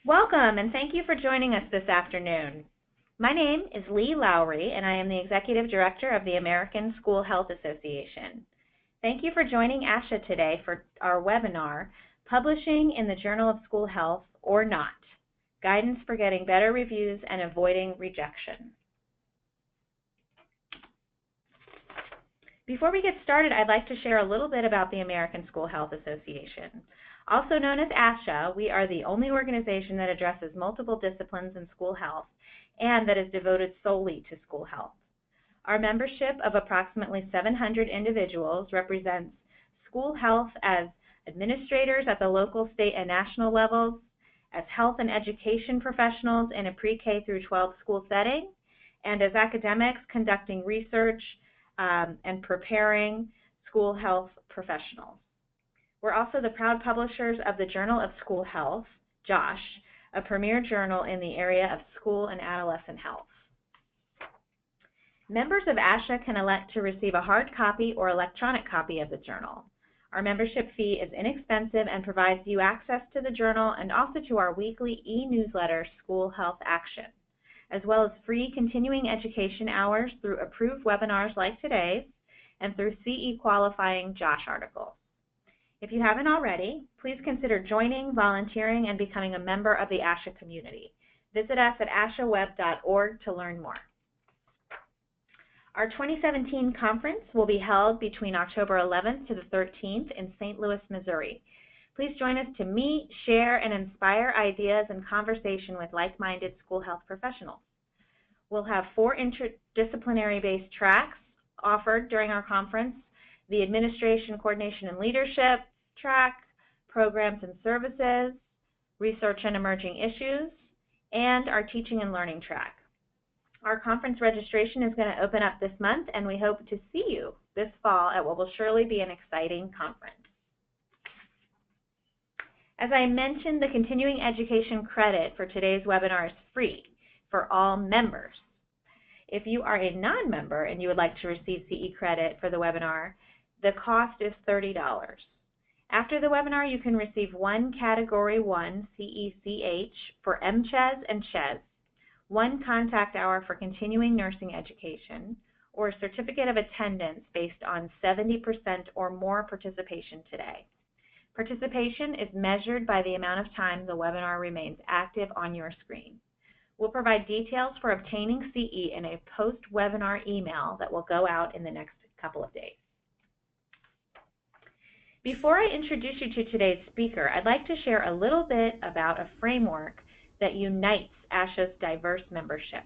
Welcome, and thank you for joining us this afternoon. My name is Lee Lowry, and I am the Executive Director of the American School Health Association. Thank you for joining ASHA today for our webinar, Publishing in the Journal of School Health or Not, Guidance for Getting Better Reviews and Avoiding Rejection. Before we get started, I'd like to share a little bit about the American School Health Association. Also known as ASHA, we are the only organization that addresses multiple disciplines in school health and that is devoted solely to school health. Our membership of approximately 700 individuals represents school health as administrators at the local, state, and national levels, as health and education professionals in a pre-K through 12 school setting, and as academics conducting research and preparing school health professionals. We're also the proud publishers of the Journal of School Health, JOSH, a premier journal in the area of school and adolescent health. Members of ASHA can elect to receive a hard copy or electronic copy of the journal. Our membership fee is inexpensive and provides you access to the journal and also to our weekly e-newsletter, School Health Action, as well as free continuing education hours through approved webinars like today's and through CE qualifying JOSH articles. If you haven't already, please consider joining, volunteering, and becoming a member of the ASHA community. Visit us at ashaweb.org to learn more. Our 2017 conference will be held between October 11th to the 13th in St. Louis, Missouri. Please join us to meet, share, and inspire ideas and conversation with like-minded school health professionals. We'll have 4 interdisciplinary-based tracks offered during our conference: the Administration, Coordination, and Leadership track, Programs and Services, Research and Emerging Issues, and our Teaching and Learning track. Our conference registration is going to open up this month, and we hope to see you this fall at what will surely be an exciting conference. As I mentioned, the continuing education credit for today's webinar is free for all members. If you are a non-member and you would like to receive CE credit for the webinar, the cost is $30. After the webinar, you can receive 1 Category 1 CECH for MCHES and CHES, 1 contact hour for continuing nursing education, or a certificate of attendance based on 70% or more participation today. Participation is measured by the amount of time the webinar remains active on your screen. We'll provide details for obtaining CE in a post-webinar email that will go out in the next couple of days. Before I introduce you to today's speaker, I'd like to share a little bit about a framework that unites ASHA's diverse membership.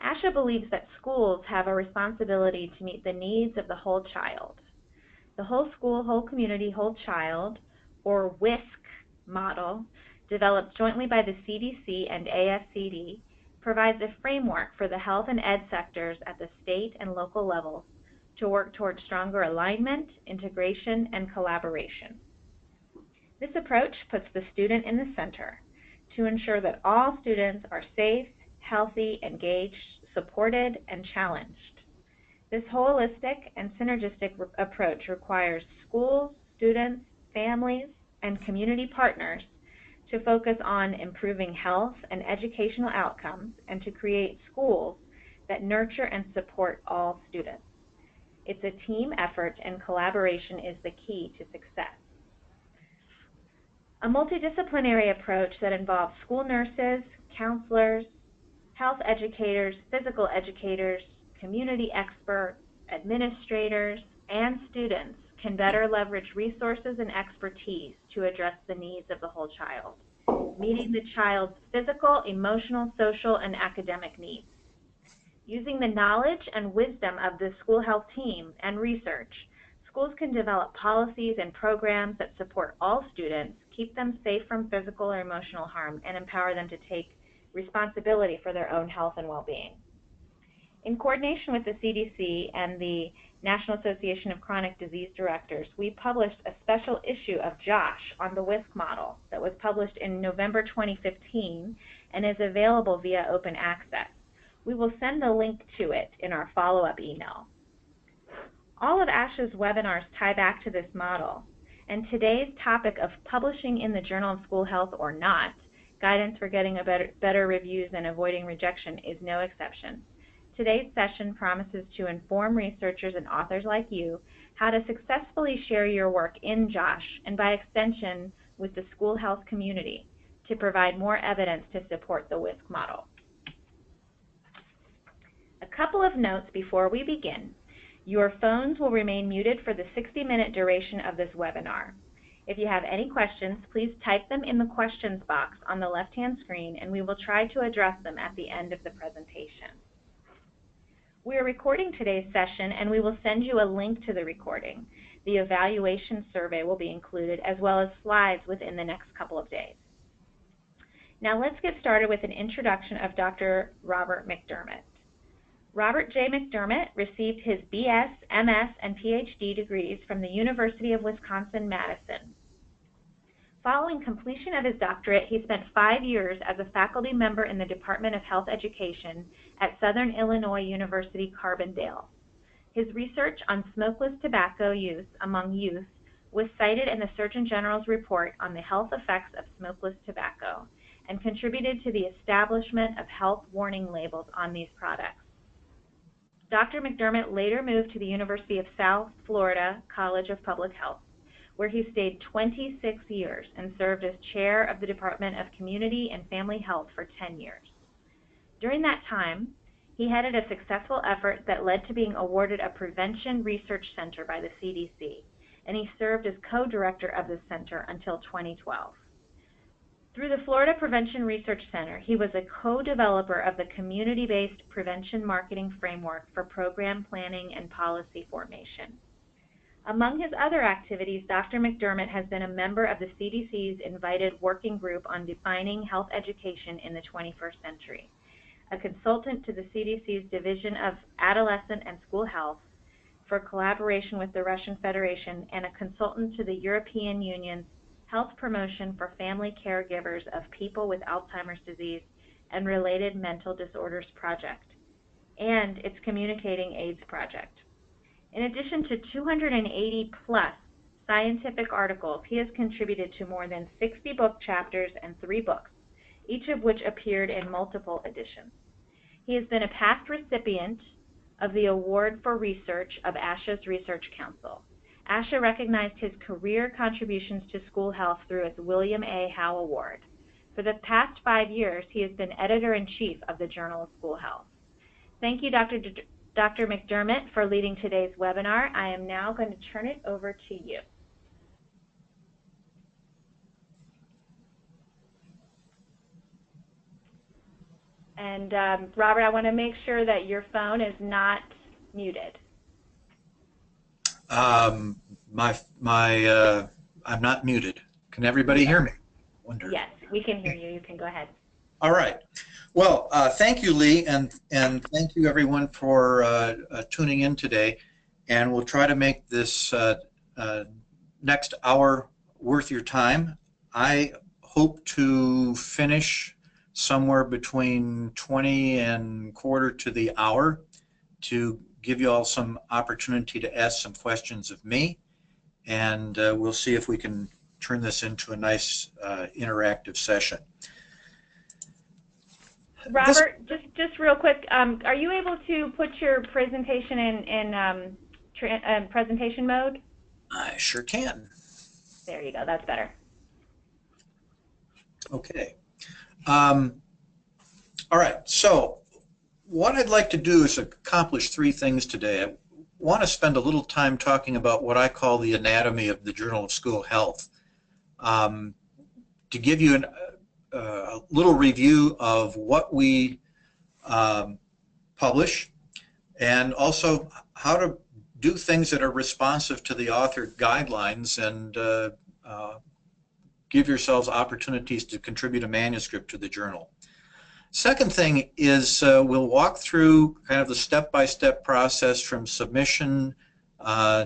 ASHA believes that schools have a responsibility to meet the needs of the whole child. The whole school, whole community, whole child, or Wisc Model, developed jointly by the CDC and ASCD, provides a framework for the health and ed sectors at the state and local levels to work towards stronger alignment, integration, and collaboration. This approach puts the student in the center to ensure that all students are safe, healthy, engaged, supported, and challenged. This holistic and synergistic approach requires schools, students, families, and community partners to focus on improving health and educational outcomes and to create schools that nurture and support all students. It's a team effort, and collaboration is the key to success. A multidisciplinary approach that involves school nurses, counselors, health educators, physical educators, community experts, administrators, and students can better leverage resources and expertise to address the needs of the whole child, meeting the child's physical, emotional, social, and academic needs. Using the knowledge and wisdom of the school health team and research, schools can develop policies and programs that support all students, keep them safe from physical or emotional harm, and empower them to take responsibility for their own health and well-being. In coordination with the CDC and the National Association of Chronic Disease Directors, we published a special issue of JOSH on the Wisc Model that was published in November 2015 and is available via open access. We will send the link to it in our follow-up email. All of ASHA's webinars tie back to this model, and today's topic of publishing in the Journal of School Health or not Guidance for getting better reviews and avoiding rejection is no exception. Today's session promises to inform researchers and authors like you how to successfully share your work in JOSH and by extension with the school health community to provide more evidence to support the Wisc model. A couple of notes before we begin. Your phones will remain muted for the 60-minute duration of this webinar. If you have any questions, please type them in the questions box on the left-hand screen and we will try to address them at the end of the presentation. We are recording today's session and we will send you a link to the recording. The evaluation survey will be included as well as slides within the next couple of days. Now let's get started with an introduction of Dr. Robert McDermott. Robert J. McDermott received his BS, MS, and PhD degrees from the University of Wisconsin-Madison. Following completion of his doctorate, he spent 5 years as a faculty member in the Department of Health Education at Southern Illinois University Carbondale. His research on smokeless tobacco use among youth was cited in the Surgeon General's report on the health effects of smokeless tobacco and contributed to the establishment of health warning labels on these products. Dr. McDermott later moved to the University of South Florida College of Public Health, where he stayed 26 years and served as chair of the Department of Community and Family Health for 10 years. During that time, he headed a successful effort that led to being awarded a Prevention Research Center by the CDC, and he served as co-director of the center until 2012. Through the Florida Prevention Research Center, he was a co-developer of the community-based prevention marketing framework for program planning and policy formation. Among his other activities, Dr. McDermott has been a member of the CDC's invited working group on defining health education in the 21st century, a consultant to the CDC's Division of Adolescent and School Health for collaboration with the Russian Federation, and a consultant to the European Union's Health Promotion for Family Caregivers of People with Alzheimer's Disease and Related Mental Disorders Project, and its Communicating AIDS Project. In addition to 280 plus scientific articles, he has contributed to more than 60 book chapters and 3 books, each of which appeared in multiple editions. He has been a past recipient of the Award for Research of ASHA's Research Council. ASHA recognized his career contributions to school health through its William A. Howe Award. For the past 5 years, he has been editor-in-chief of the Journal of School Health. Thank you, Dr. McDermott, for leading today's webinar. I am now going to turn it over to you. And Robert, I want to make sure that your phone is not muted. I'm not muted. Can everybody hear me? Yes, we can hear you. You can go ahead. All right. Well, thank you, Lee, and thank you, everyone, for tuning in today. And we'll try to make this next hour worth your time. I hope to finish somewhere between 20 and quarter to the hour to give you all some opportunity to ask some questions of me, and we'll see if we can turn this into a nice interactive session. Robert, just real quick, are you able to put your presentation in presentation mode? I sure can. There you go, that's better. Okay. All right, so what I'd like to do is accomplish 3 things today. I want to spend a little time talking about what I call the anatomy of the Journal of School Health, to give you a little review of what we publish, and also how to do things that are responsive to the author guidelines, and give yourselves opportunities to contribute a manuscript to the journal. Second thing is we'll walk through kind of the step-by-step process from submission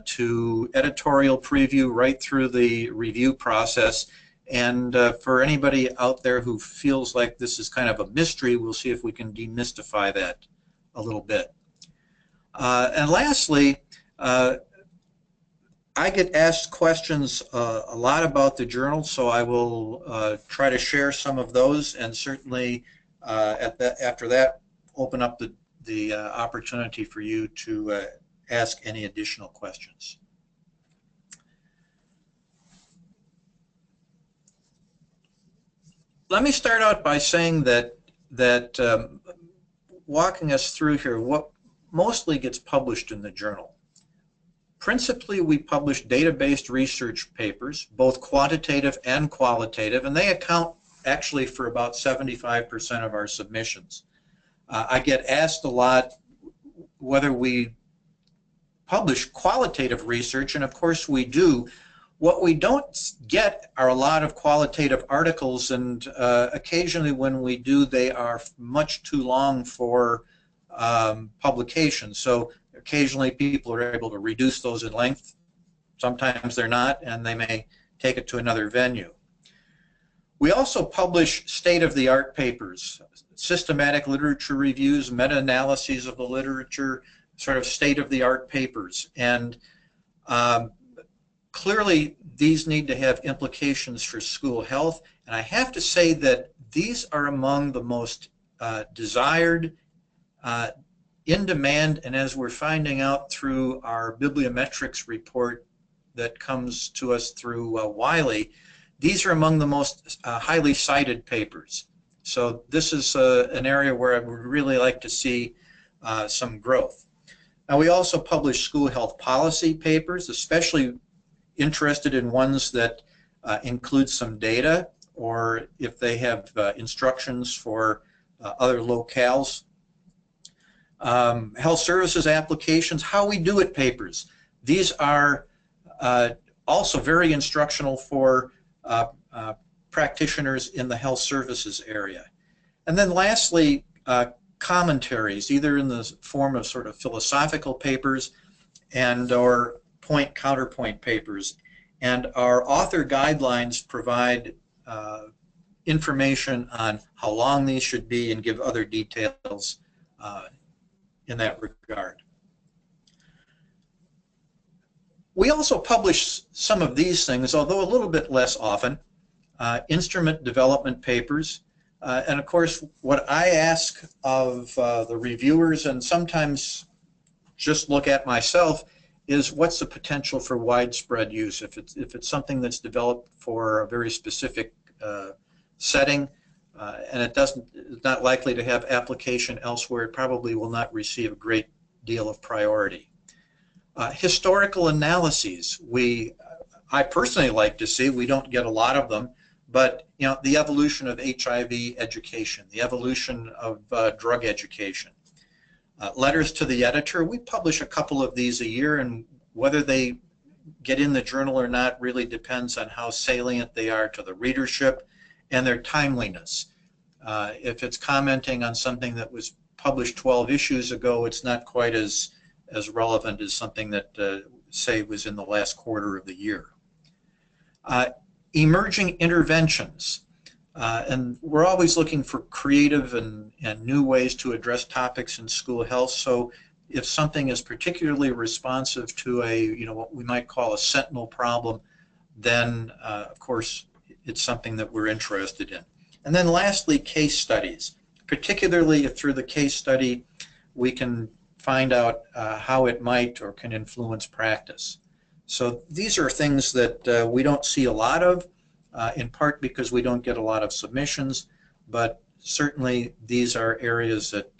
to editorial preview right through the review process. And for anybody out there who feels like this is kind of a mystery, we'll see if we can demystify that a little bit. And lastly, I get asked questions a lot about the journal, so I will try to share some of those, and certainly after that, open up the opportunity for you to ask any additional questions. Let me start out by saying that walking us through here, what mostly gets published in the journal. Principally, we publish data-based research papers, both quantitative and qualitative, and they account actually for about 75% of our submissions. I get asked a lot whether we publish qualitative research, and of course we do. What we don't get are a lot of qualitative articles, and occasionally when we do, they are much too long for publication. So occasionally people are able to reduce those in length. Sometimes they're not, and they may take it to another venue. We also publish state-of-the-art papers, systematic literature reviews, meta-analyses of the literature, sort of state-of-the-art papers. And clearly, these need to have implications for school health. And I have to say that these are among the most desired, in demand, and as we're finding out through our bibliometrics report that comes to us through Wiley, these are among the most highly cited papers. So this is an area where I would really like to see some growth. Now, we also publish school health policy papers, especially interested in ones that include some data, or if they have instructions for other locales. Health services applications, how we do it papers. These are also very instructional for practitioners in the health services area. And then lastly, commentaries, either in the form of sort of philosophical papers and or point-counterpoint papers. And our author guidelines provide information on how long these should be and give other details in that regard. We also publish some of these things, although a little bit less often, instrument development papers. And of course, what I ask of the reviewers, and sometimes just look at myself, is what's the potential for widespread use? If it's something that's developed for a very specific setting, and it's not likely to have application elsewhere, it probably will not receive a great deal of priority. Historical analyses, I personally like to see. We don't get a lot of them, but the evolution of HIV education, the evolution of drug education. Letters to the editor, we publish a couple of these a year, and whether they get in the journal or not really depends on how salient they are to the readership and their timeliness. If it's commenting on something that was published 12 issues ago, it's not quite as relevant as something that, say, was in the last quarter of the year. Emerging interventions. And we're always looking for creative and new ways to address topics in school health. So if something is particularly responsive to what we might call a sentinel problem, then of course it's something that we're interested in. And then lastly, case studies. Particularly if through the case study we can find out how it might or can influence practice. So these are things that we don't see a lot of, in part because we don't get a lot of submissions, but certainly these are areas that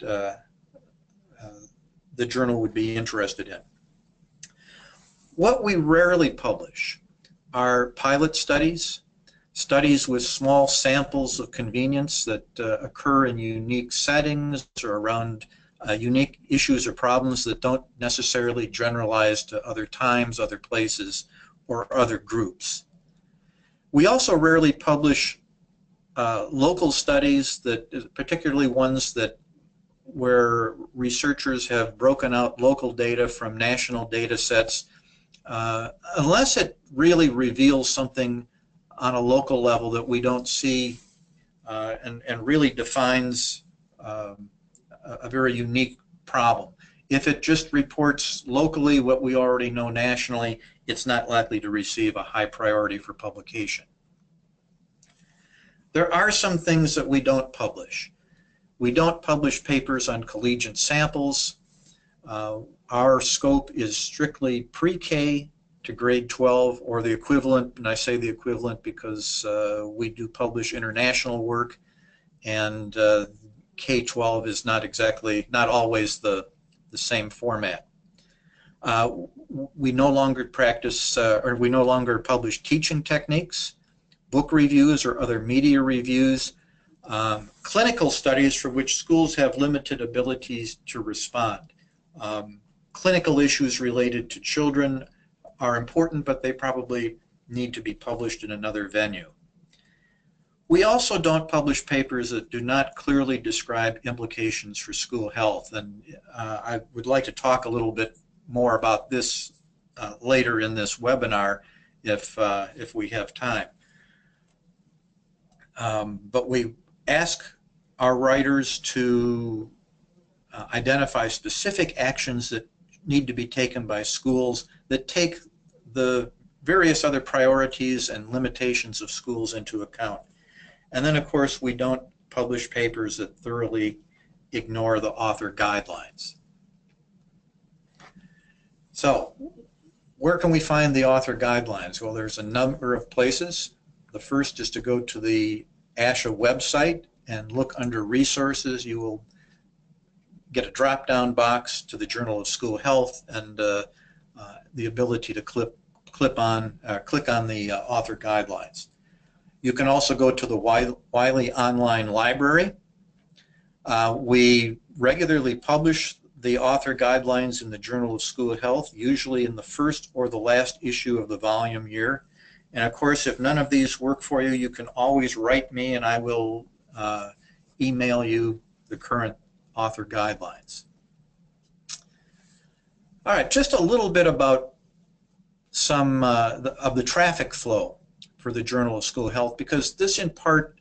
the journal would be interested in. What we rarely publish are pilot studies, studies with small samples of convenience that occur in unique settings or around unique issues or problems that don't necessarily generalize to other times, other places, or other groups. We also rarely publish local studies, particularly ones where researchers have broken out local data from national data sets, unless it really reveals something on a local level that we don't see and really defines a very unique problem. If it just reports locally what we already know nationally, it's not likely to receive a high priority for publication. There are some things that we don't publish. We don't publish papers on collegiate samples. Our scope is strictly pre-K to grade 12 or the equivalent, and I say the equivalent because we do publish international work, and K-12 is not always the same format. We no longer practice or we no longer publish teaching techniques, book reviews or other media reviews, clinical studies for which schools have limited abilities to respond. Clinical issues related to children are important, but they probably need to be published in another venue. We also don't publish papers that do not clearly describe implications for school health, and I would like to talk a little bit more about this later in this webinar if we have time. But we ask our writers to identify specific actions that need to be taken by schools that take the various other priorities and limitations of schools into account. And then, of course, we don't publish papers that thoroughly ignore the author guidelines. So, where can we find the author guidelines? Well, there's a number of places. The first is to go to the ASHA website and look under resources. You will get a drop-down box to the Journal of School Health and the ability to click on the author guidelines. You can also go to the Wiley Online Library. We regularly publish the author guidelines in the Journal of School Health, usually in the first or the last issue of the volume year. And of course, if none of these work for you, you can always write me and I will email you the current author guidelines. All right, just a little bit about some of the traffic flow for the Journal of School Health, because this in part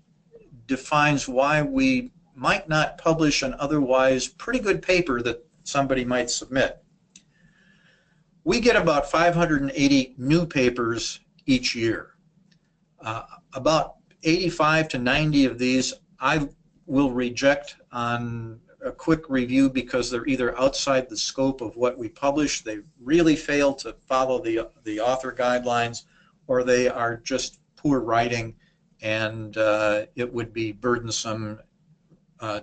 defines why we might not publish an otherwise pretty good paper that somebody might submit. We get about 580 new papers each year. About 85 to 90 of these I will reject on a quick review because they're either outside the scope of what we publish, they really fail to follow the author guidelines, or they are just poor writing and it would be burdensome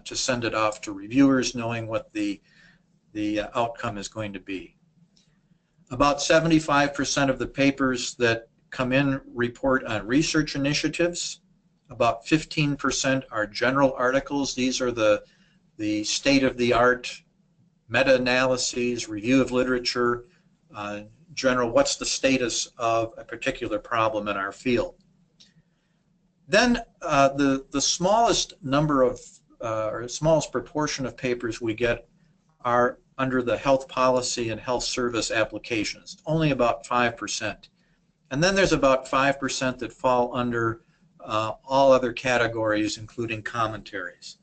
to send it off to reviewers knowing what the outcome is going to be. About 75% of the papers that come in report on research initiatives. About 15% are general articles. These are the state-of-the-art meta-analyses, review of literature, general, what's the status of a particular problem in our field. Then the smallest number of, or smallest proportion of papers we get are under the health policy and health service applications, only about 5%. And then there's about 5% that fall under all other categories, including commentaries.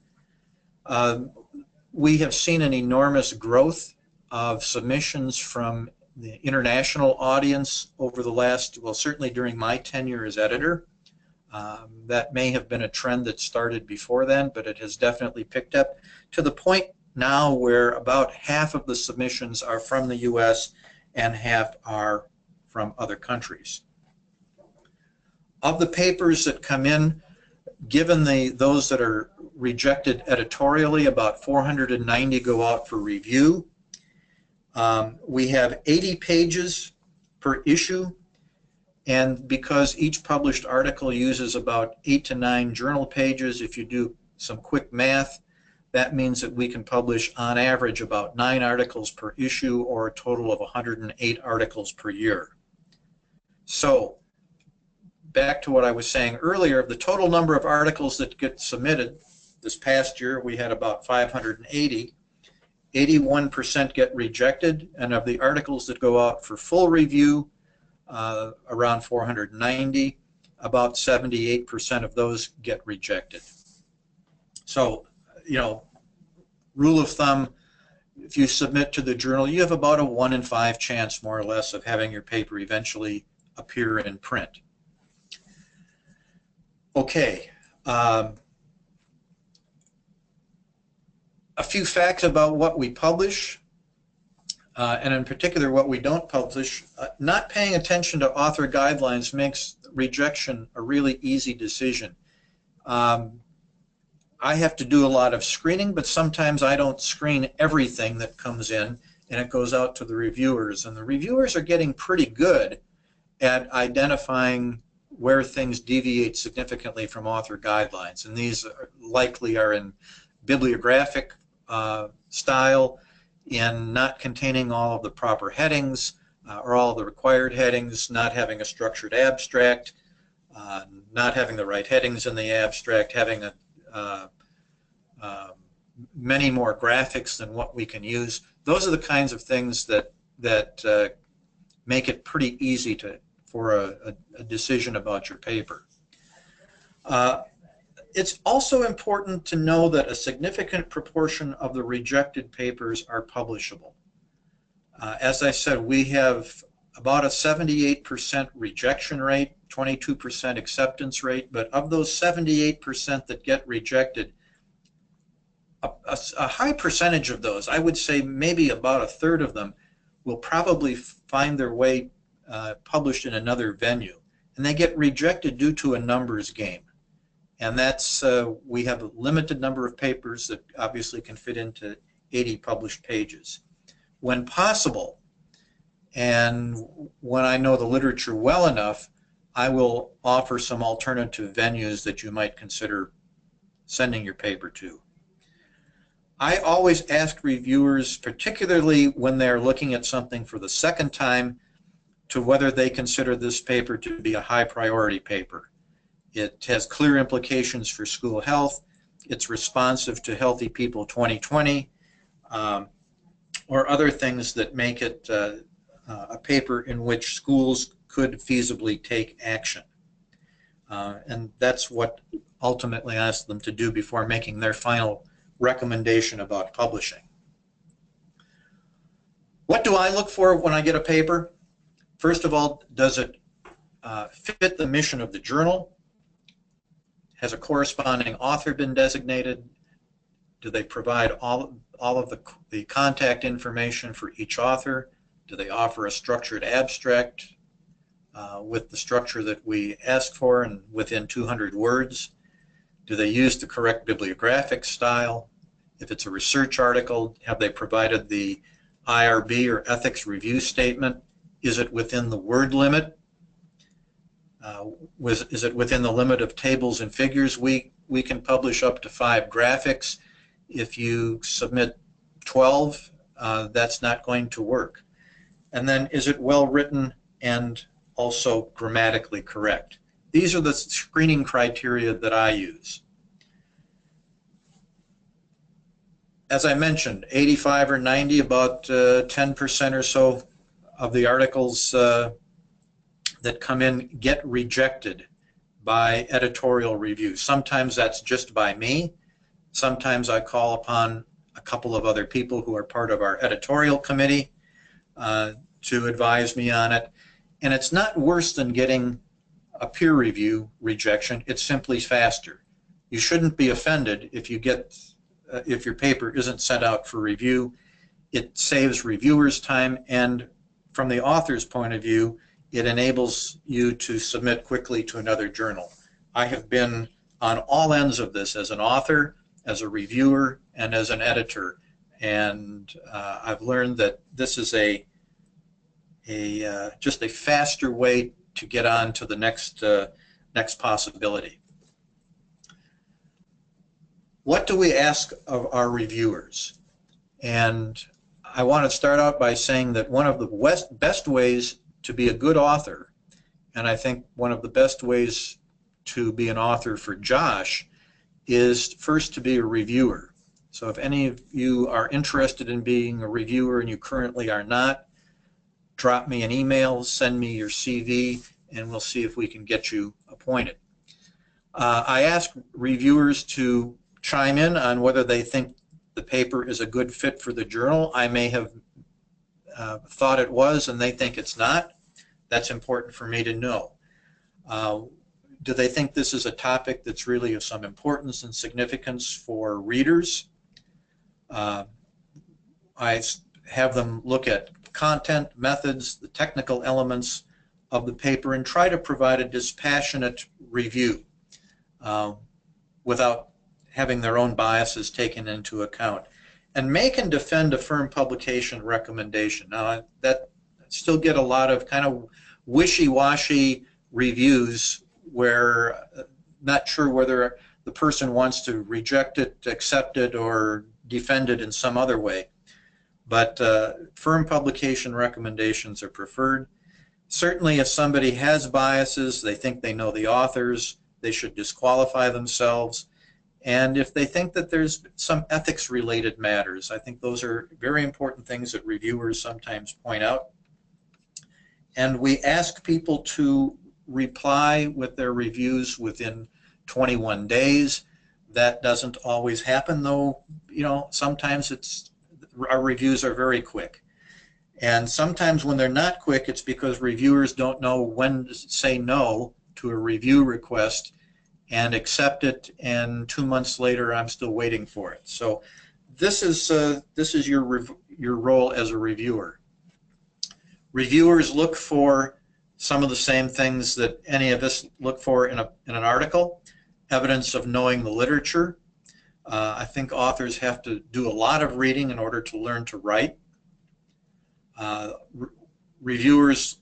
We have seen an enormous growth of submissions from the international audience over the last, well, certainly during my tenure as editor. That may have been a trend that started before then, but it has definitely picked up to the point now where about half of the submissions are from the US and half are from other countries. Of the papers that come in, given those that are rejected editorially, about 490 go out for review. We have 80 pages per issue, and because each published article uses about 8 to 9 journal pages, if you do some quick math, that means that we can publish on average about 9 articles per issue, or a total of 108 articles per year. So back to what I was saying earlier, of the total number of articles that get submitted this past year, we had about 580. 81% get rejected, and of the articles that go out for full review, around 490, about 78% of those get rejected. So, you know, rule of thumb, if you submit to the journal, you have about a 1 in 5 chance, more or less, of having your paper eventually appear in print. Okay. A few facts about what we publish, and in particular what we don't publish. Not paying attention to author guidelines makes rejection a really easy decision. I have to do a lot of screening, but sometimes I don't screen everything that comes in, and it goes out to the reviewers. And the reviewers are getting pretty good at identifying where things deviate significantly from author guidelines. And these likely are in bibliographic style, in not containing all of the proper headings or all of the required headings, not having a structured abstract, not having the right headings in the abstract, having many more graphics than what we can use. Those are the kinds of things that make it pretty easy for a decision about your paper. It's also important to know that a significant proportion of the rejected papers are publishable. As I said, we have about a 78% rejection rate, 22% acceptance rate, but of those 78% that get rejected, a high percentage of those, I would say maybe about a third of them, will probably find their way published in another venue. And they get rejected due to a numbers game. And that's, we have a limited number of papers that obviously can fit into 80 published pages. When possible, and when I know the literature well enough, I will offer some alternative venues that you might consider sending your paper to. I always ask reviewers, particularly when they're looking at something for the second time, to whether they consider this paper to be a high priority paper. It has clear implications for school health. It's responsive to Healthy People 2020, or other things that make it a paper in which schools could feasibly take action. And that's what ultimately I ask them to do before making their final recommendation about publishing. What do I look for when I get a paper? First of all, does it fit the mission of the journal? Has a corresponding author been designated? Do they provide all of the contact information for each author? Do they offer a structured abstract with the structure that we ask for and within 200 words? Do they use the correct bibliographic style? If it's a research article, have they provided the IRB or ethics review statement? Is it within the word limit? Is it within the limit of tables and figures? We can publish up to 5 graphics. If you submit 12, that's not going to work. And then, is it well written and also grammatically correct? These are the screening criteria that I use. As I mentioned, 85 or 90, about 10% or so of the articles that come in get rejected by editorial review. Sometimes that's just by me. Sometimes I call upon a couple of other people who are part of our editorial committee to advise me on it. And it's not worse than getting a peer review rejection. It's simply faster. You shouldn't be offended if you get if your paper isn't sent out for review. It saves reviewers time, and from the author's point of view, it enables you to submit quickly to another journal. I have been on all ends of this as an author, as a reviewer, and as an editor, and I've learned that this is just a faster way to get on to the next possibility. What do we ask of our reviewers? And I want to start out by saying that one of the best ways to be a good author, and I think one of the best ways to be an author for Josh, is first to be a reviewer. So if any of you are interested in being a reviewer and you currently are not, drop me an email, send me your CV, and we'll see if we can get you appointed. I ask reviewers to chime in on whether they think the paper is a good fit for the journal. I may have thought it was and they think it's not. That's important for me to know. Do they think this is a topic that's really of some importance and significance for readers? I have them look at content, methods, the technical elements of the paper, and try to provide a dispassionate review without having their own biases taken into account. And make and defend a firm publication recommendation. Now, that still get a lot of kind of wishy-washy reviews where not sure whether the person wants to reject it, accept it, or defend it in some other way. But firm publication recommendations are preferred. Certainly if somebody has biases, they think they know the authors, they should disqualify themselves. And if they think that there's some ethics-related matters, I think those are very important things that reviewers sometimes point out. And we ask people to reply with their reviews within 21 days. That doesn't always happen, though. You know, sometimes our reviews are very quick. And sometimes when they're not quick, it's because reviewers don't know when to say no to a review request and accept it, and 2 months later I'm still waiting for it. So this is your role as a reviewer. Reviewers look for some of the same things that any of us look for in an article: evidence of knowing the literature. I think authors have to do a lot of reading in order to learn to write. Reviewers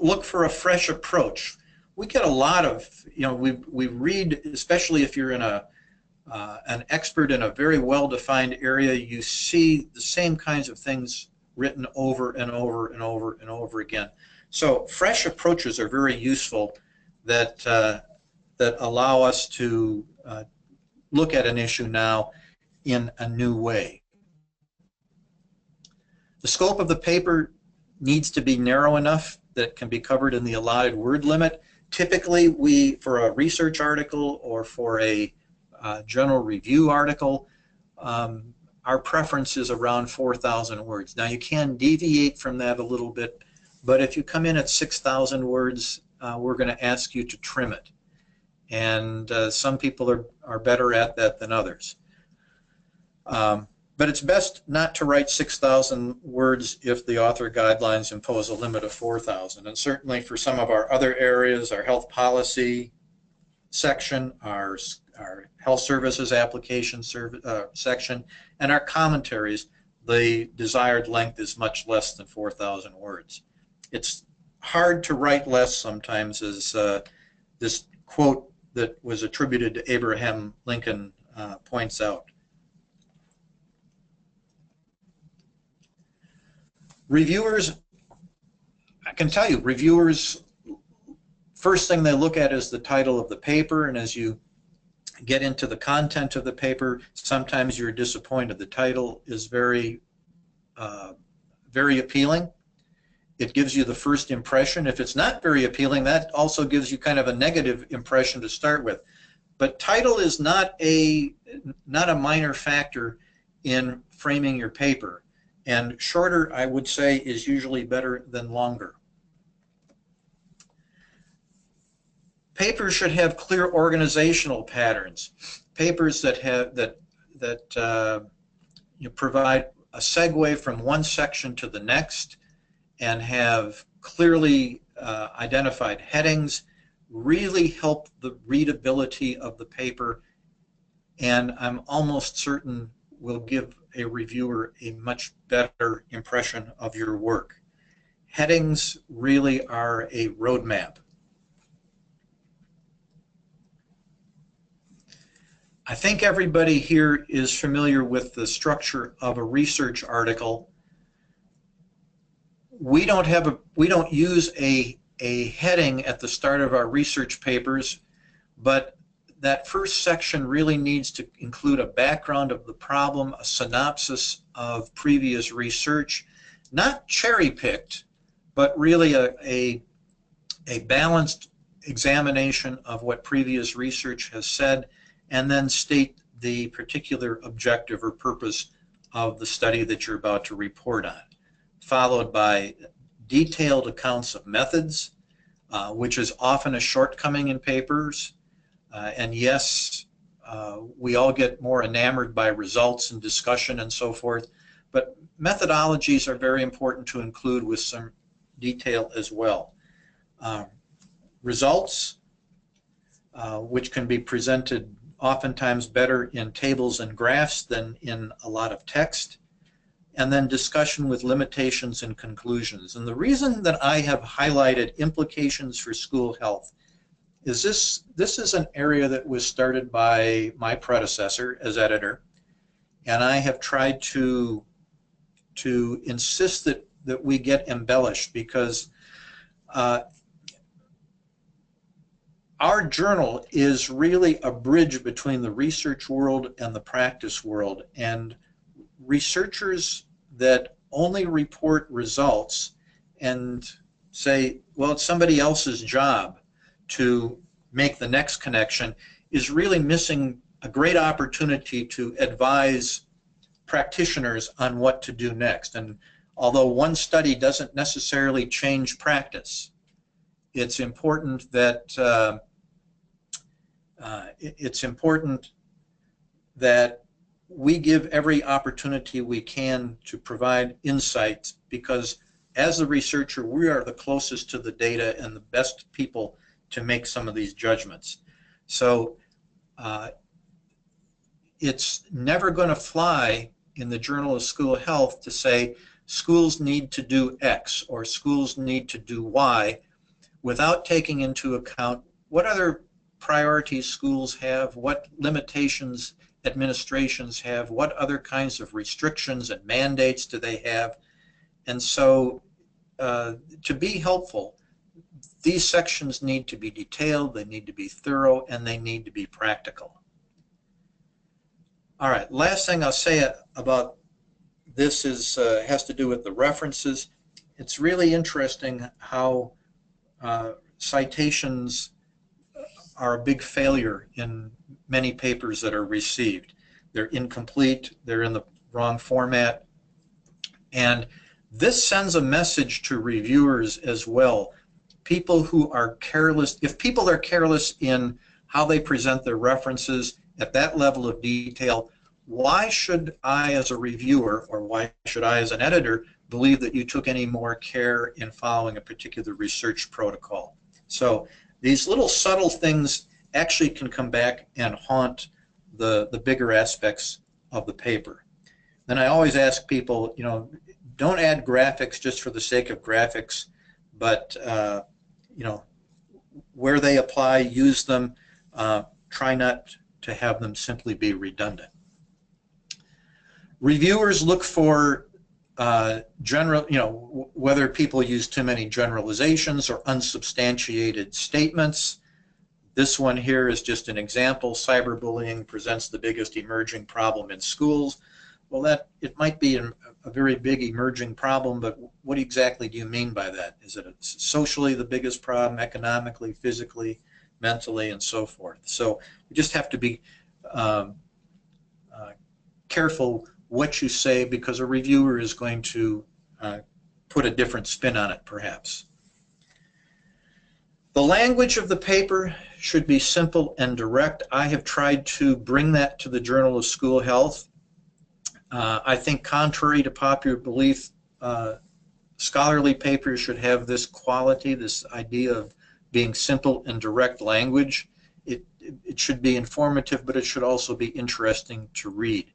look for a fresh approach. We get a lot of, we read, especially if you're in an expert in a very well-defined area, you see the same kinds of things written over and over and over and over again. So fresh approaches are very useful that allow us to look at an issue now in a new way. The scope of the paper needs to be narrow enough that it can be covered in the allotted word limit. Typically, for a research article or for a general review article, our preference is around 4,000 words. Now, you can deviate from that a little bit, but if you come in at 6,000 words, we're going to ask you to trim it. And some people are better at that than others. But it's best not to write 6,000 words if the author guidelines impose a limit of 4,000. And certainly for some of our other areas, our health policy section, our health services application section, and our commentaries, the desired length is much less than 4,000 words. It's hard to write less sometimes, as this quote that was attributed to Abraham Lincoln points out. Reviewers, I can tell you, reviewers, first thing they look at is the title of the paper, and as you get into the content of the paper, sometimes you're disappointed. The title is very appealing. It gives you the first impression. If it's not very appealing, that also gives you kind of a negative impression to start with. But title is not a minor factor in framing your paper. And shorter, I would say, is usually better than longer. Papers should have clear organizational patterns. Papers that provide a segue from one section to the next and have clearly identified headings really help the readability of the paper, and I'm almost certain will give a reviewer a much better impression of your work. Headings really are a roadmap. I think everybody here is familiar with the structure of a research article. We don't use a heading at the start of our research papers, but that first section really needs to include a background of the problem, a synopsis of previous research, not cherry-picked, but really a balanced examination of what previous research has said, and then state the particular objective or purpose of the study that you're about to report on, followed by detailed accounts of methods, which is often a shortcoming in papers. And yes, we all get more enamored by results and discussion and so forth, but methodologies are very important to include with some detail as well. Results, which can be presented oftentimes better in tables and graphs than in a lot of text, and then discussion with limitations and conclusions. And the reason that I have highlighted implications for school health is this is an area that was started by my predecessor as editor, and I have tried to insist that we get embellished, because our journal is really a bridge between the research world and the practice world, and researchers that only report results and say, well, it's somebody else's job to make the next connection, is really missing a great opportunity to advise practitioners on what to do next. And although one study doesn't necessarily change practice, it's important that we give every opportunity we can to provide insights, because as a researcher, we are the closest to the data and the best people to make some of these judgments. So it's never going to fly in the Journal of School Health to say schools need to do X or schools need to do Y without taking into account what other priorities schools have, what limitations administrations have, what other kinds of restrictions and mandates do they have. And so to be helpful, these sections need to be detailed, they need to be thorough, and they need to be practical. All right, last thing I'll say about this is has to do with the references. It's really interesting how citations are a big failure in many papers that are received. They're incomplete, they're in the wrong format, and this sends a message to reviewers as well. People who are careless, if people are careless in how they present their references at that level of detail, why should I as a reviewer, or why should I as an editor, believe that you took any more care in following a particular research protocol? So these little subtle things actually can come back and haunt the bigger aspects of the paper. Then I always ask people, you know, don't add graphics just for the sake of graphics, but you know, where they apply, use them. Try not to have them simply be redundant. Reviewers look for whether people use too many generalizations or unsubstantiated statements. This one here is just an example. Cyberbullying presents the biggest emerging problem in schools. Well, it might be a very big emerging problem, but what exactly do you mean by that? Is it socially the biggest problem, economically, physically, mentally, and so forth? So you just have to be careful what you say, because a reviewer is going to put a different spin on it, perhaps. The language of the paper should be simple and direct. I have tried to bring that to the Journal of School Health. I think, contrary to popular belief, scholarly papers should have this quality, this idea of being simple and direct language. It should be informative, but it should also be interesting to read.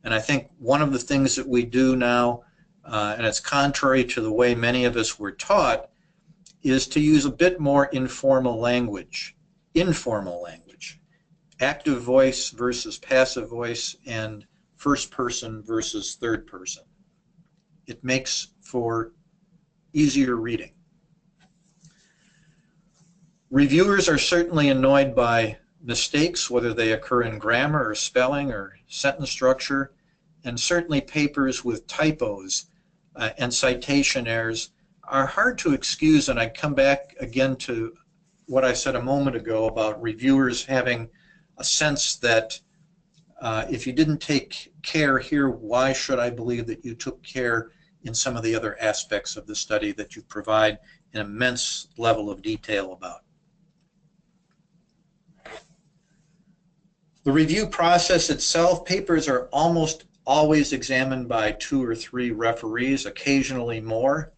And I think one of the things that we do now, and it's contrary to the way many of us were taught, is to use a bit more informal language, active voice versus passive voice, and first person versus third person. It makes for easier reading. Reviewers are certainly annoyed by mistakes, whether they occur in grammar or spelling or sentence structure, and certainly papers with typos and citation errors are hard to excuse. And I come back again to what I said a moment ago about reviewers having a sense that If you didn't take care here, why should I believe that you took care in some of the other aspects of the study that you provide an immense level of detail about? The review process itself, papers are almost always examined by 2 or 3 referees, occasionally more.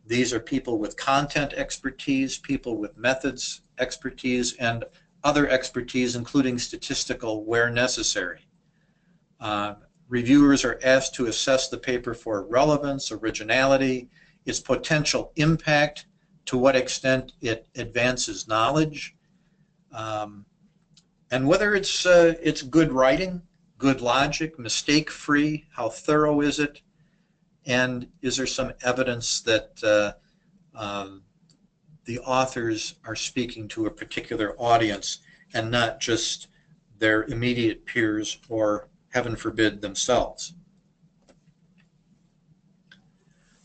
These are people with content expertise, people with methods expertise, and other expertise, including statistical where necessary. Reviewers are asked to assess the paper for relevance, originality, its potential impact, to what extent it advances knowledge, and whether it's good writing, good logic, mistake-free, how thorough is it, and is there some evidence that the authors are speaking to a particular audience and not just their immediate peers or, heaven forbid, themselves.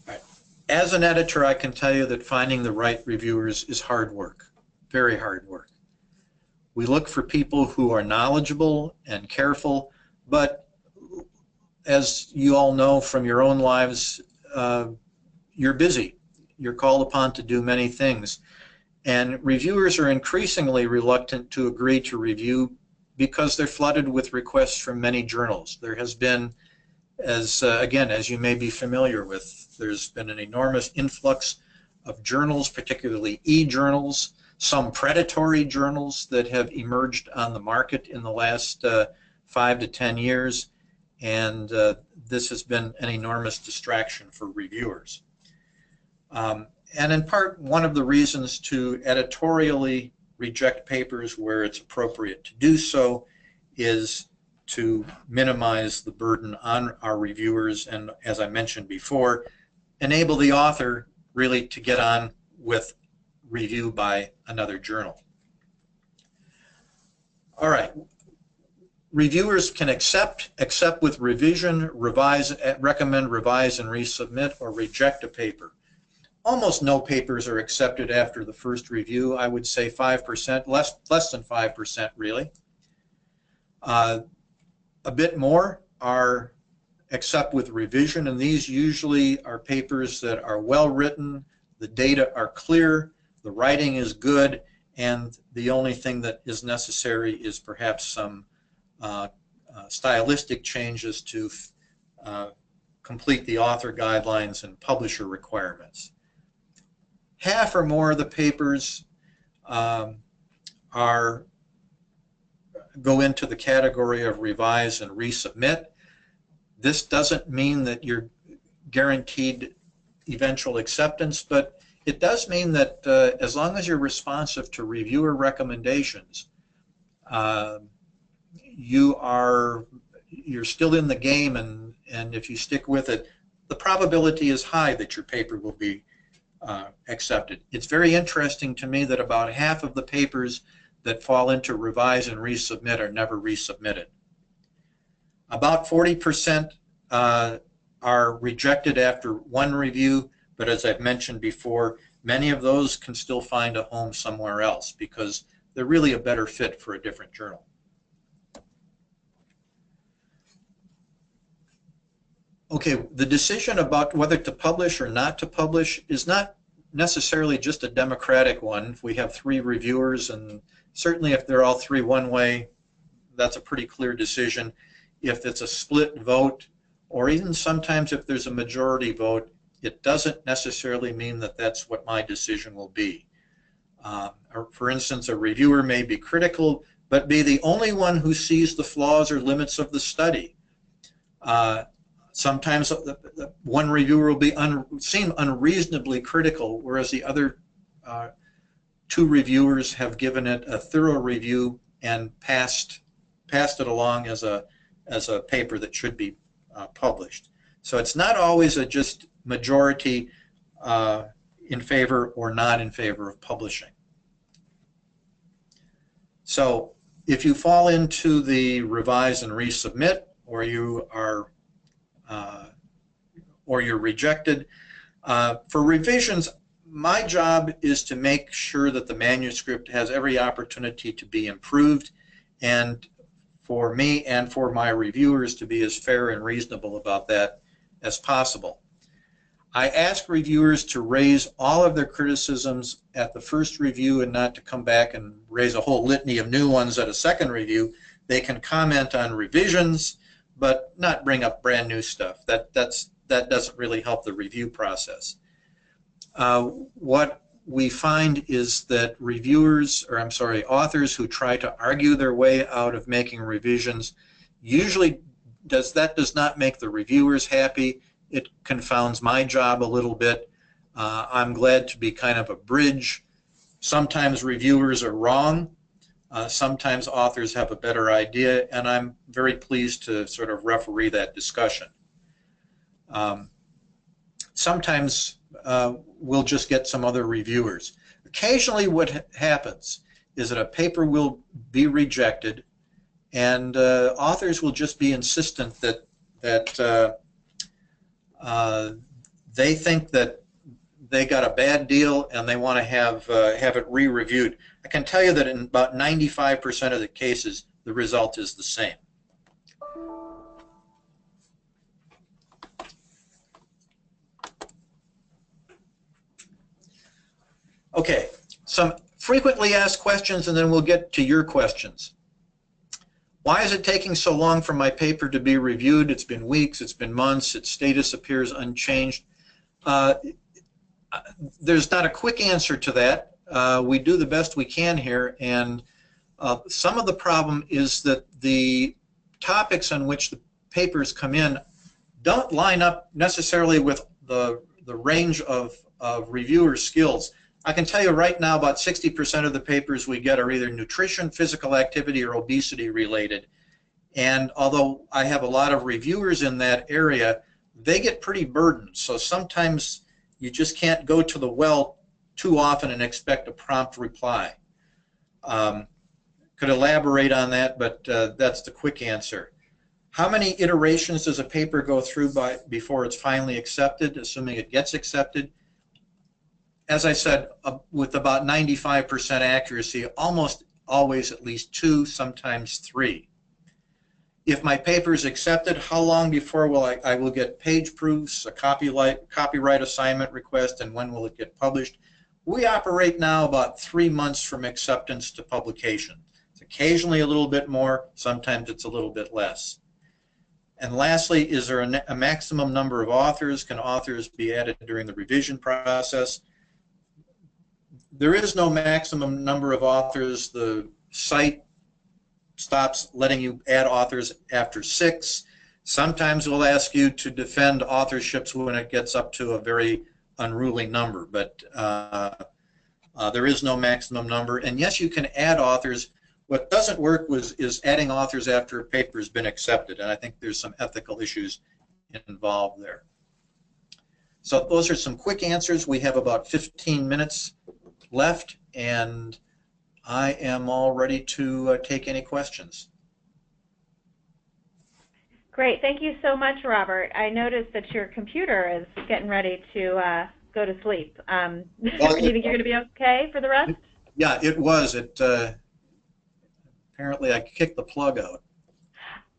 All right. As an editor, I can tell you that finding the right reviewers is hard work, very hard work. We look for people who are knowledgeable and careful, but as you all know from your own lives, you're busy. You're called upon to do many things. And reviewers are increasingly reluctant to agree to review because they're flooded with requests from many journals. There has been, again, as you may be familiar with, there's been an enormous influx of journals, particularly e-journals, some predatory journals that have emerged on the market in the last 5 to 10 years, and this has been an enormous distraction for reviewers. And in part, one of the reasons to editorially reject papers where it's appropriate to do so is to minimize the burden on our reviewers and, as I mentioned before, enable the author really to get on with review by another journal. All right. Reviewers can accept with revision, revise, recommend, revise, and resubmit, or reject a paper. Almost no papers are accepted after the first review. I would say 5%, less than 5% really. A bit more are accept with revision, and these usually are papers that are well written, the data are clear, the writing is good, and the only thing that is necessary is perhaps some stylistic changes to complete the author guidelines and publisher requirements. Half or more of the papers go into the category of revise and resubmit. This doesn't mean that you're guaranteed eventual acceptance, but it does mean that as long as you're responsive to reviewer recommendations, you're still in the game, and if you stick with it, the probability is high that your paper will be accepted. It's very interesting to me that about half of the papers that fall into revise and resubmit are never resubmitted. About 40% are rejected after one review, but as I've mentioned before, many of those can still find a home somewhere else because they're really a better fit for a different journal. Okay, the decision about whether to publish or not to publish is not necessarily just a democratic one. If we have 3 reviewers, and certainly if they're all 3 one way, that's a pretty clear decision. If it's a split vote, or even sometimes if there's a majority vote, it doesn't necessarily mean that that's what my decision will be. For instance, a reviewer may be critical, but be the only one who sees the flaws or limits of the study. Sometimes one reviewer will seem unreasonably critical, whereas the other 2 reviewers have given it a thorough review and passed it along as a paper that should be published. So it's not always a just majority in favor or not in favor of publishing. So if you fall into the revise and resubmit, or you're rejected, for revisions, my job is to make sure that the manuscript has every opportunity to be improved, and for me and for my reviewers to be as fair and reasonable about that as possible. I ask reviewers to raise all of their criticisms at the first review and not to come back and raise a whole litany of new ones at a second review. They can comment on revisions, but not bring up brand new stuff. That doesn't really help the review process. What we find is that authors who try to argue their way out of making revisions usually does not make the reviewers happy. It confounds my job a little bit. I'm glad to be kind of a bridge. Sometimes reviewers are wrong. Sometimes authors have a better idea, and I'm very pleased to sort of referee that discussion. Sometimes we'll just get some other reviewers. Occasionally what happens is that a paper will be rejected, and authors will just be insistent that they think that they got a bad deal and they want to have it re-reviewed. I can tell you that in about 95% of the cases, the result is the same. Okay, some frequently asked questions, and then we'll get to your questions. Why is it taking so long for my paper to be reviewed? It's been weeks, it's been months, its status appears unchanged. There's not a quick answer to that. We do the best we can here, and some of the problem is that the topics on which the papers come in don't line up necessarily with the range of reviewer skills. I can tell you right now about 60% of the papers we get are either nutrition, physical activity, or obesity related. And although I have a lot of reviewers in that area, they get pretty burdened. So sometimes you just can't go to the well too often and expect a prompt reply. Could elaborate on that, but that's the quick answer. How many iterations does a paper go through before it's finally accepted, assuming it gets accepted? As I said, with about 95% accuracy, almost always at least 2, sometimes 3. If my paper is accepted, how long before I will get page proofs, a copyright assignment request, and when will it get published? We operate now about 3 months from acceptance to publication. It's occasionally a little bit more, sometimes it's a little bit less. And lastly, is there a maximum number of authors? Can authors be added during the revision process? There is no maximum number of authors. The site stops letting you add authors after 6. Sometimes we'll ask you to defend authorships when it gets up to a very unruly number, but there is no maximum number. And yes, you can add authors. What doesn't work is adding authors after a paper has been accepted, and I think there's some ethical issues involved there. So those are some quick answers. We have about 15 minutes left, and I am all ready to take any questions. Great. Thank you so much, Robert. I noticed that your computer is getting ready to go to sleep. Do you think you're going to be okay for the rest? Yeah, it was. Apparently I kicked the plug out.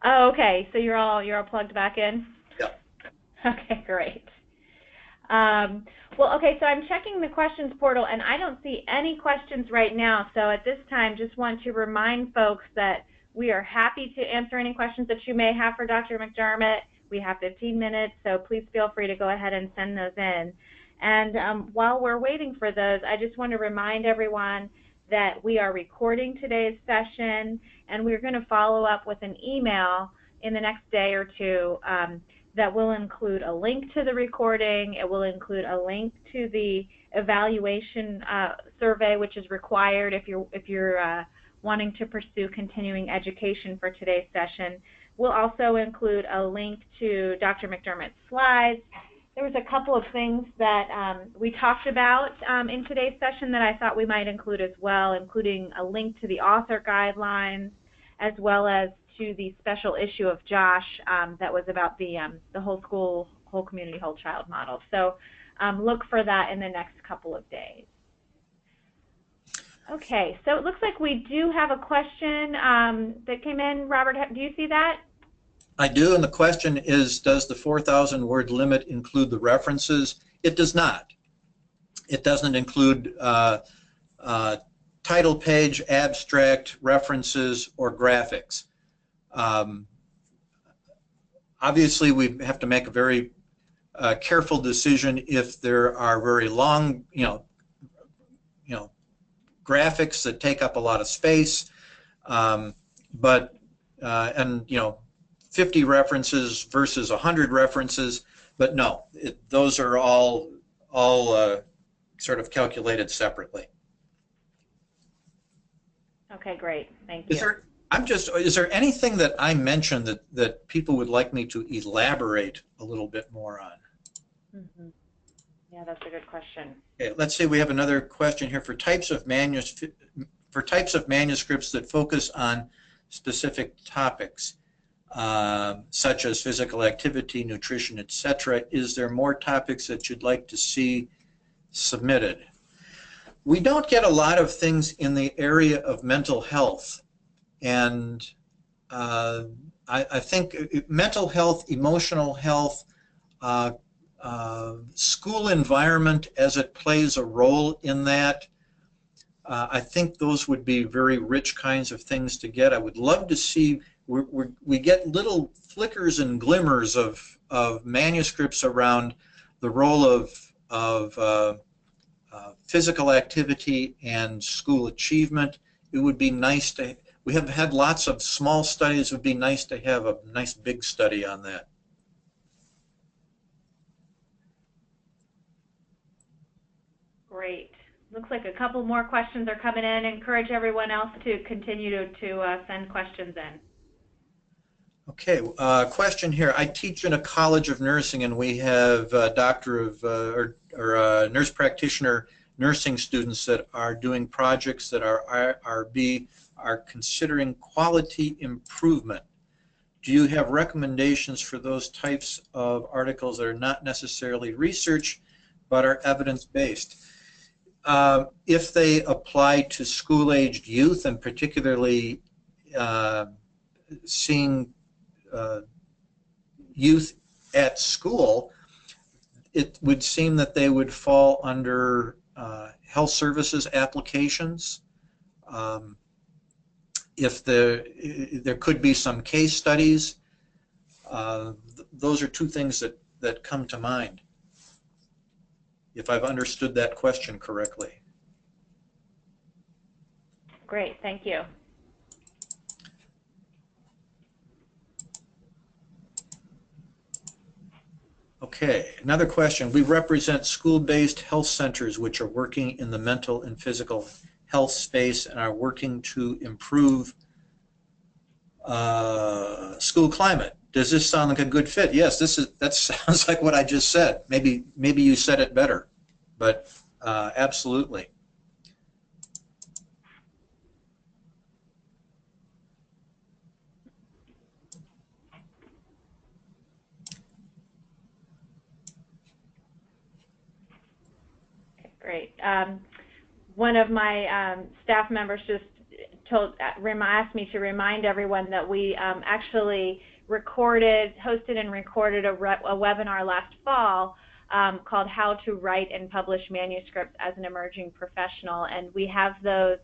Oh, okay. So you're all plugged back in? Yeah. Okay, great. Well, okay, so I'm checking the questions portal, and I don't see any questions right now. So at this time, just want to remind folks that we are happy to answer any questions that you may have for Dr. McDermott. We have 15 minutes, so please feel free to go ahead and send those in. And while we're waiting for those, I just want to remind everyone that we are recording today's session, and we're going to follow up with an email in the next day or two that will include a link to the recording. It will include a link to the evaluation survey, which is required if you're wanting to pursue continuing education for today's session. We'll also include a link to Dr. McDermott's slides. There was a couple of things that we talked about in today's session that I thought we might include as well, including a link to the author guidelines, as well as to the special issue of Josh that was about the whole school, whole community, whole child model. So look for that in the next couple of days. Okay, so it looks like we do have a question that came in. Robert, do you see that? I do, and the question is, does the 4,000 word limit include the references? It does not. It doesn't include title page, abstract, references, or graphics. Obviously, we have to make a very careful decision if there are very long, graphics that take up a lot of space, and 50 references versus 100 references, but no, those are all sort of calculated separately. Okay, great. Thank you. Is there anything that I mentioned that people would like me to elaborate a little bit more on? Mm-hmm. Yeah, that's a good question. Okay, let's see. We have another question here for types of manuscripts that focus on specific topics, such as physical activity, nutrition, etc. Is there more topics that you'd like to see submitted? We don't get a lot of things in the area of mental health, and I think mental health, emotional health, school environment as it plays a role in that. I think those would be very rich kinds of things to get. I would love to see, we get little flickers and glimmers of manuscripts around the role of physical activity and school achievement. It would be nice to, we have had lots of small studies. It would be nice to have a nice big study on that. Great. Looks like a couple more questions are coming in. Encourage everyone else to continue to send questions in. Okay, question here. I teach in a college of nursing, and we have doctor of nurse practitioner nursing students that are doing projects that are considering quality improvement. Do you have recommendations for those types of articles that are not necessarily research but are evidence-based? If they apply to school-aged youth, and particularly seeing youth at school, it would seem that they would fall under health services applications. If there could be some case studies, those are two things that come to mind, if I've understood that question correctly. Great, thank you. Okay, another question. We represent school-based health centers which are working in the mental and physical health space and are working to improve school climate. Does this sound like a good fit? Yes, that sounds like what I just said. Maybe you said it better, but absolutely. Great. One of my staff members just asked me to remind everyone that we actually hosted and recorded a webinar last fall called How to Write and Publish Manuscripts as an Emerging Professional, and we have those.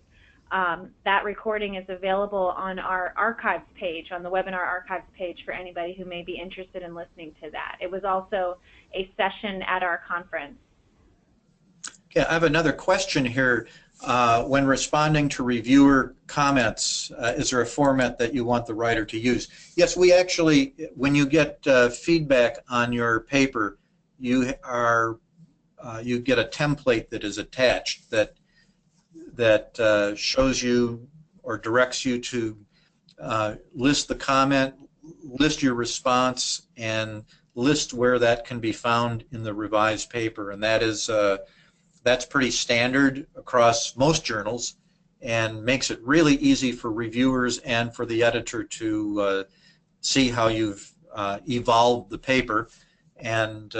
That recording is available on our archives page, on the webinar archives page, for anybody who may be interested in listening to that. It was also a session at our conference. Okay, I have another question here. When responding to reviewer comments, is there a format that you want the writer to use? Yes, we actually, when you get feedback on your paper, you get a template that is attached that shows you or directs you to list the comment, list your response, and list where that can be found in the revised paper. And that is that's pretty standard across most journals and makes it really easy for reviewers and for the editor to see how you've evolved the paper, and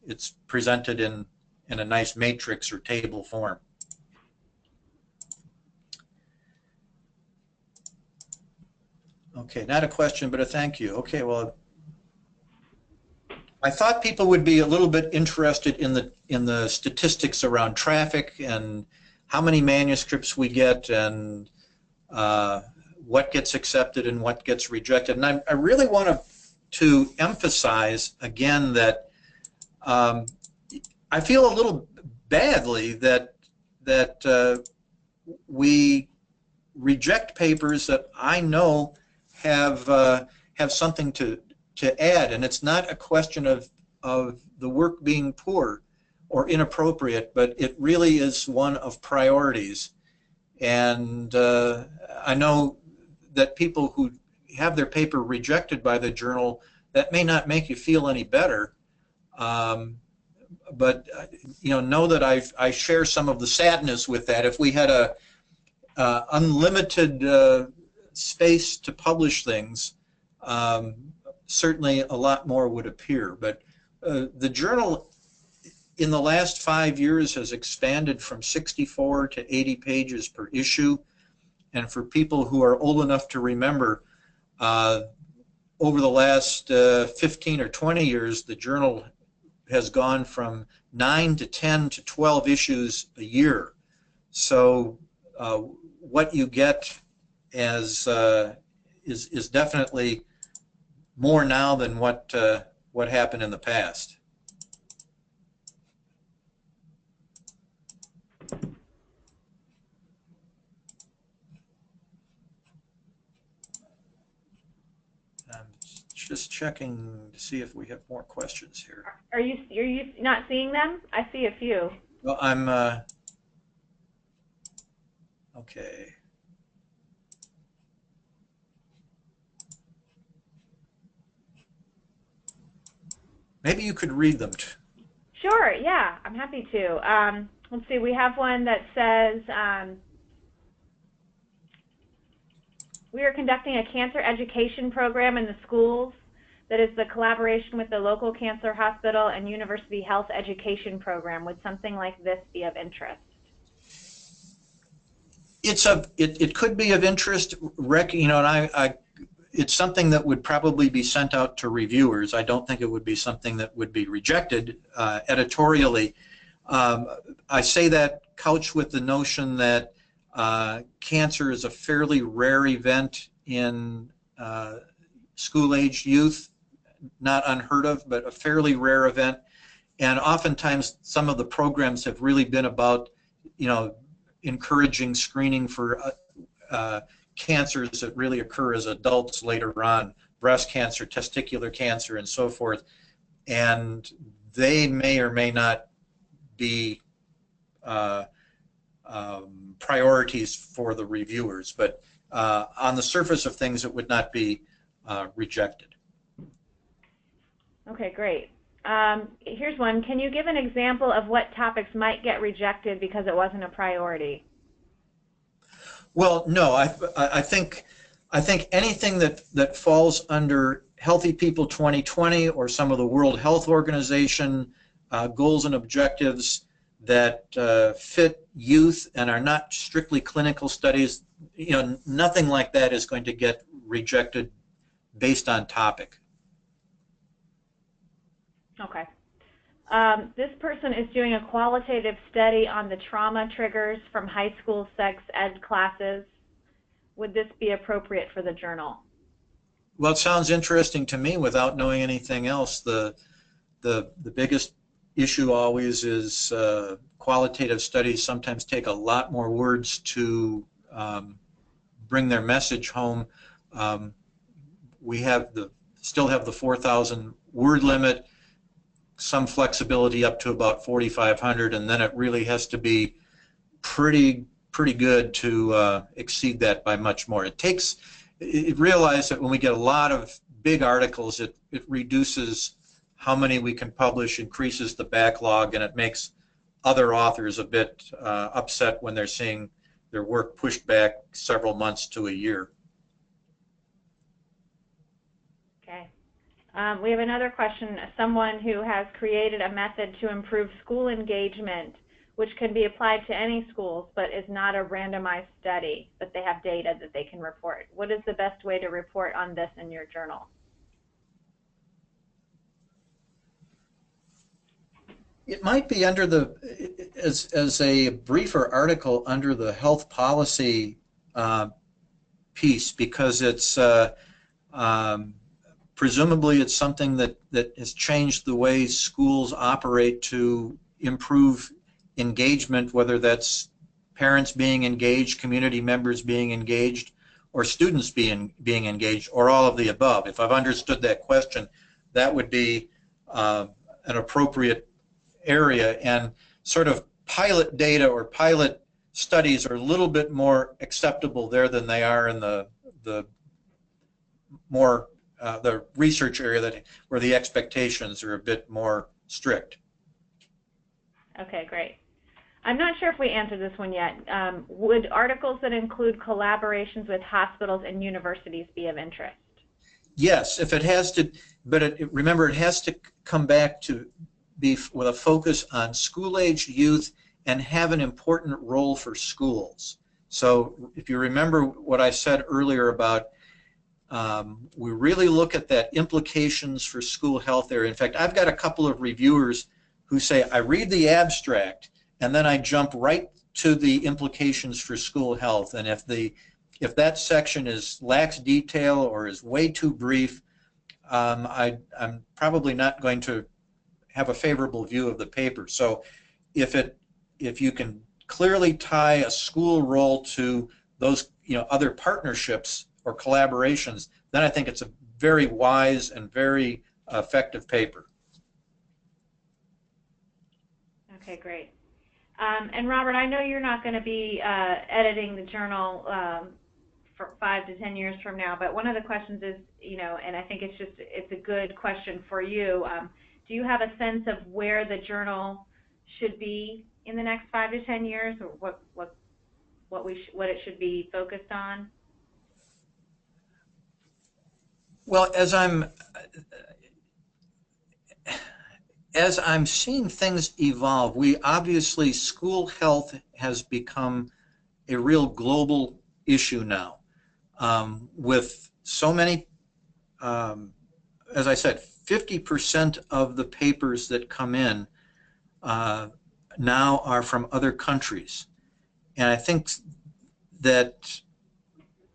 it's presented in a nice matrix or table form. Okay, not a question, but a thank you. Okay, well, I thought people would be a little bit interested in the statistics around traffic and how many manuscripts we get and what gets accepted and what gets rejected. And I really want to emphasize again that I feel a little badly that we reject papers that I know have something to add, and it's not a question of the work being poor or inappropriate, but it really is one of priorities. And I know that people who have their paper rejected by the journal, that may not make you feel any better, but know that I share some of the sadness with that. If we had a unlimited space to publish things, certainly a lot more would appear. But the journal in the last 5 years has expanded from 64 to 80 pages per issue. And for people who are old enough to remember, over the last 15 or 20 years, the journal has gone from 9 to 10 to 12 issues a year. So what you get as is definitely more now than what happened in the past. I'm just checking to see if we have more questions here. Are you not seeing them? I see a few. Well, I'm okay. Maybe you could read them. Sure, yeah, I'm happy to. Let's see, we have one that says, we are conducting a cancer education program in the schools that is the collaboration with the local cancer hospital and university health education program. Would something like this be of interest? It could be of interest, and it's something that would probably be sent out to reviewers. I don't think it would be something that would be rejected editorially. I say that couched with the notion that cancer is a fairly rare event in school-aged youth, not unheard of, but a fairly rare event. And oftentimes some of the programs have really been about, encouraging screening for cancers that really occur as adults later on, breast cancer, testicular cancer, and so forth. And they may or may not be priorities for the reviewers, but on the surface of things, it would not be rejected. Okay, great. Here's one. Can you give an example of what topics might get rejected because it wasn't a priority? Well, no. I think anything that falls under Healthy People 2020 or some of the World Health Organization goals and objectives that fit youth and are not strictly clinical studies, nothing like that is going to get rejected based on topic. Okay. This person is doing a qualitative study on the trauma triggers from high school sex ed classes. Would this be appropriate for the journal? Well, it sounds interesting to me without knowing anything else. The biggest issue always is qualitative studies sometimes take a lot more words to bring their message home. We still have the 4,000 word limit, some flexibility up to about 4,500, and then it really has to be pretty good to exceed that by much more. It realized that when we get a lot of big articles, it reduces how many we can publish, increases the backlog, and it makes other authors a bit upset when they're seeing their work pushed back several months to a year. Okay. We have another question. Someone who has created a method to improve school engagement which can be applied to any schools, but is not a randomized study, but they have data that they can report. What is the best way to report on this in your journal? It might be under the, as a briefer article under the health policy piece, because it's presumably it's something that has changed the way schools operate to improve engagement, whether that's parents being engaged, community members being engaged, or students being engaged, or all of the above. If I've understood that question, that would be an appropriate area, and sort of pilot data or pilot studies are a little bit more acceptable there than they are in the more the research area where the expectations are a bit more strict. Okay, great. I'm not sure if we answered this one yet. Would articles that include collaborations with hospitals and universities be of interest? Yes, if it has to, but remember, it has to come back to be with a focus on school-aged youth and have an important role for schools. So if you remember what I said earlier about we really look at that implications for school health area. In fact, I've got a couple of reviewers who say, I read the abstract and then I jump right to the implications for school health. And if that section lacks detail or is way too brief, I'm probably not going to have a favorable view of the paper. So if you can clearly tie a school role to those other partnerships or collaborations, then I think it's a very wise and very effective paper. Okay, great. And Robert, I know you're not going to be editing the journal for 5 to 10 years from now, but one of the questions is, and I think it's a good question for you. Do you have a sense of where the journal should be in the next 5 to 10 years, or what it should be focused on? Well, as I'm seeing things evolve, obviously school health has become a real global issue now, with so many, as I said, 50% of the papers that come in now are from other countries. And I think that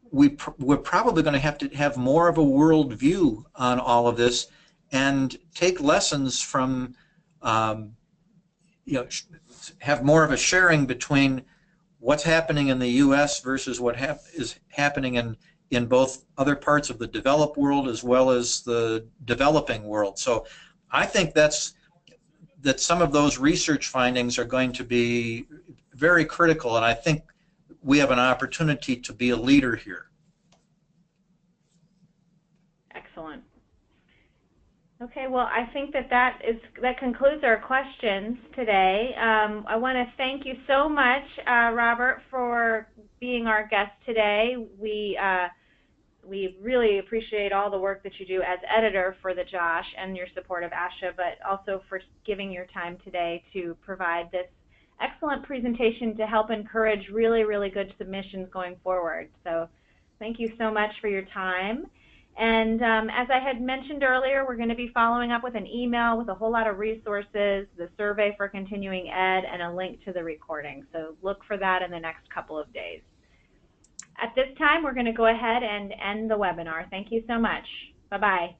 we're probably going to have more of a world view on all of this and take lessons from, have more of a sharing between what's happening in the U.S. versus what is happening in both other parts of the developed world as well as the developing world. So I think that some of those research findings are going to be very critical, and I think we have an opportunity to be a leader here. Excellent. Okay, well, I think that concludes our questions today. I want to thank you so much, Robert, for being our guest today. We really appreciate all the work that you do as editor for the JOSH and your support of ASHA, but also for giving your time today to provide this excellent presentation to help encourage really, really good submissions going forward. So thank you so much for your time. And as I had mentioned earlier, we're going to be following up with an email with a whole lot of resources, the survey for continuing ed, and a link to the recording. So look for that in the next couple of days. At this time, we're going to go ahead and end the webinar. Thank you so much. Bye-bye.